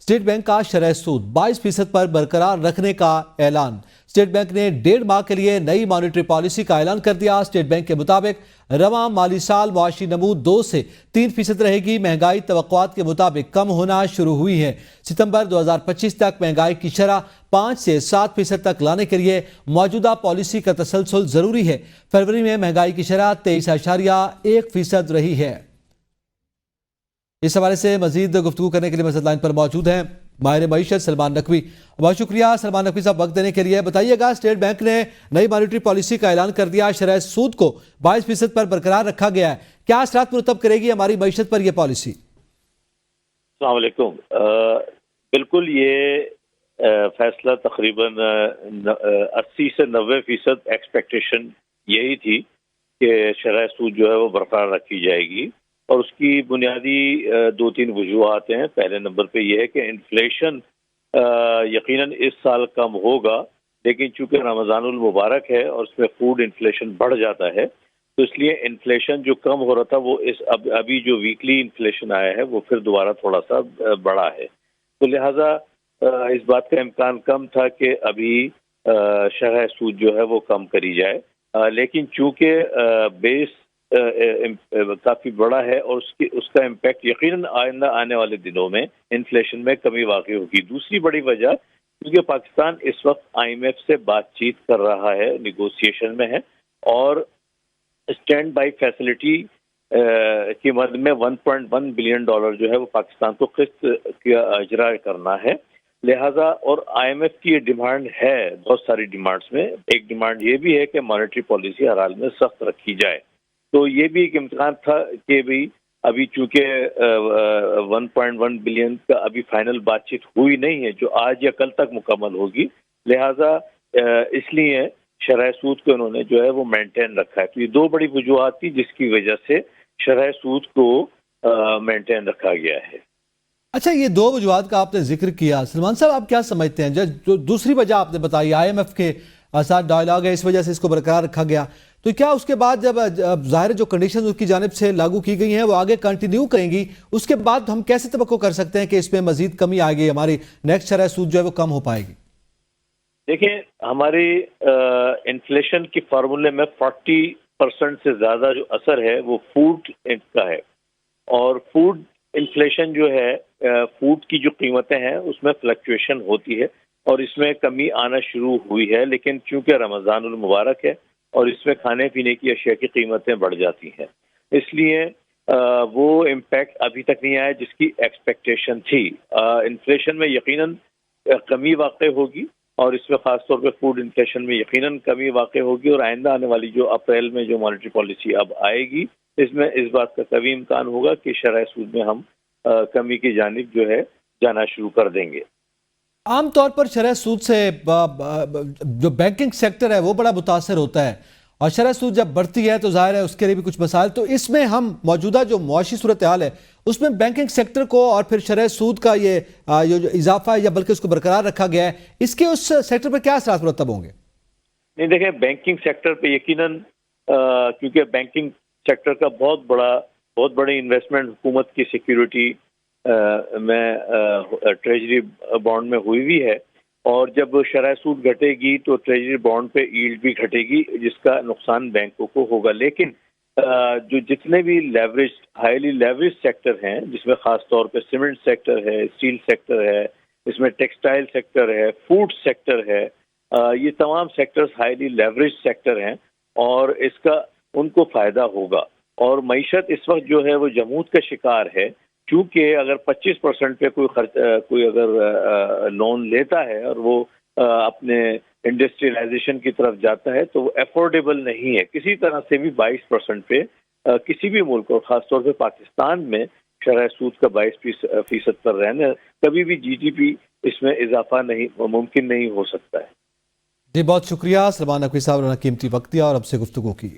State bank का शरह सूद 22% पर बरकरार रखने का ऐलान। स्टेट बैंक ने 1.5 माह के लिए नई मॉनेटरी पॉलिसी का ऐलान कर दिया। स्टेट बैंक के मुताबिक रवां माली साल मुआशी नमू 2 से 3% रहेगी। महंगाई तवक्कुआत के मुताबिक कम होना शुरू हुई है। सितंबर 2025 तक महंगाई की शरह 5 से 7% तक लाने के लिए मौजूदा पॉलिसी का तसलसल जरूरी है। फरवरी में महंगाई की शरह 23.1% रही है। इस हवाले से मजीद गुफ्तगू करने के लिए मसद लाइन पर मौजूद हैं माहिर मईशत सलमान नकवी। बहुत शुक्रिया सलमान नकवी साहब वक्त देने के लिए। बताइएगा, स्टेट बैंक ने नई मॉनेटरी पॉलिसी का ऐलान कर दिया, शरह सूद को 22% पर बरकरार रखा गया है। क्या असरात मुरतब करेगी हमारी मईशत पर यह पॉलिसी? अस्सलाम वालेकुम। बिल्कुल ये फैसला तकरीबन 80 से 90% एक्सपेक्टेशन यही थी कि शरह सूद जो है वो बरकरार रखी जाएगी, और उसकी बुनियादी 2-3 वजूहात हैं। पहले नंबर पे ये है कि इन्फ्लेशन यकीनन इस साल कम होगा, लेकिन चूंकि रमज़ानुल मुबारक है और उसमें फूड इन्फ्लेशन बढ़ जाता है, तो इसलिए इन्फ्लेशन जो कम हो रहा था वो अभी जो वीकली इन्फ्लेशन आया है वो फिर दोबारा थोड़ा सा बढ़ा है। तो लिहाजा इस बात का इम्कान कम था कि अभी शरह सूद जो है वो कम करी जाए, लेकिन चूंकि बेस काफी बड़ा है और उसका इम्पैक्ट यकीनन आइंदा आने वाले दिनों में इन्फ्लेशन में कमी वाक़ई होगी। दूसरी बड़ी वजह, क्योंकि पाकिस्तान इस वक्त IMF से बातचीत कर रहा है, निगोशिएशन में है, और स्टैंड बाई फैसिलिटी की मद में $1.1 बिलियन जो है वो पाकिस्तान को किस्त का इजरा करना है। लिहाजा और IMF की ये डिमांड है, बहुत सारी डिमांड्स में एक डिमांड ये भी है कि मॉनेटरी पॉलिसी हर हाल में सख्त रखी जाए। तो ये भी एक इम्कान था कि भाई अभी चूंकि 1.1 बिलियन का अभी फाइनल बातचीत हुई नहीं है जो आज या कल तक मुकम्मल होगी, लिहाजा इसलिए शरह सूद को उन्होंने जो है वो मेंटेन रखा है। तो ये 2 बड़ी वजूहात थी जिसकी वजह से शरह सूद को मेंटेन रखा गया है। अच्छा, ये 2 वजूहात का आपने जिक्र किया, सलमान साहब आप क्या समझते हैं? जो दूसरी वजह आपने बताई IMF के साथ डायलॉग है, इस वजह से इसको बरकरार रखा गया, तो क्या उसके बाद जब जाहिर जो कंडीशन उसकी जानिब से लागू की गई हैं वो आगे कंटिन्यू करेंगी, उसके बाद हम कैसे तवक्को कर सकते हैं कि इसमें मजीद कमी आएगी, हमारी नेक्स्ट शरह सूद जो है वो कम हो पाएगी? देखिए, हमारी इन्फ्लेशन के फार्मूले में 40% से ज्यादा जो असर है वो फूड का है, और फूड इन्फ्लेशन जो है, फूड की जो कीमतें हैं उसमें फ्लक्चुएशन होती है और इसमें कमी आना शुरू हुई है। लेकिन चूंकि रमज़ानुल मुबारक है और इसमें खाने पीने की अशिया की कीमतें बढ़ जाती हैं, इसलिए वो इम्पैक्ट अभी तक नहीं आया जिसकी एक्सपेक्टेशन थी। इन्फ्लेशन में यकीनन कमी वाक़ई होगी और इसमें खासतौर पे फूड इन्फ्लेशन में यकीनन कमी वाक़ई होगी, और आइंदा आने वाली जो अप्रैल में जो मॉनेटरी पॉलिसी अब आएगी इसमें इस बात का कभी इम्कान होगा कि शरह सूद में हम कमी की जानिब जो है जाना शुरू कर देंगे। आमतौर पर शरह सूद से जो बैंकिंग सेक्टर है वो बड़ा मुतासर होता है, और शरह सूद जब बढ़ती है तो जाहिर है उसके लिए भी कुछ मसाइल। तो इसमें हम मौजूदा जो मुआशी सूरत हाल है उसमें बैंकिंग सेक्टर को और फिर शरह सूद का ये जो इजाफा है या बल्कि उसको बरकरार रखा गया है, इसके उस सेक्टर पर क्या असरात मुरतब होंगे? नहीं, देखें, बैंकिंग सेक्टर पे यकीनन क्योंकि बैंकिंग सेक्टर का बहुत बड़ी इन्वेस्टमेंट हुकूमत की सिक्योरिटी में ट्रेजरी बॉन्ड में हुई भी है, और जब शरह सूद घटेगी तो ट्रेजरी बॉन्ड पे यील्ड भी घटेगी जिसका नुकसान बैंकों को होगा। लेकिन जो जितने भी हाईली लेवरेज सेक्टर हैं, जिसमें खास तौर पे सीमेंट सेक्टर है, स्टील सेक्टर है, इसमें टेक्सटाइल सेक्टर है, फूड सेक्टर है, ये तमाम सेक्टर्स हाईली लेवरेज सेक्टर हैं और इसका उनको फायदा होगा। और मईशत इस वक्त जो है वो जमूद का शिकार है, क्योंकि अगर 25% पे कोई अगर लोन लेता है और वो अपने इंडस्ट्रियलाइजेशन की तरफ जाता है तो वो अफोर्डेबल नहीं है किसी तरह से भी। 22% पे किसी भी मुल्क और खासतौर पे पाकिस्तान में शरह सूद का 22% पर रहना, कभी भी GDP इसमें इजाफा नहीं मुमकिन नहीं हो सकता है। जी, बहुत शुक्रिया सलमान नकवी साहब ने कीमती वक्त दिया और आपसे गुफ्तगू की।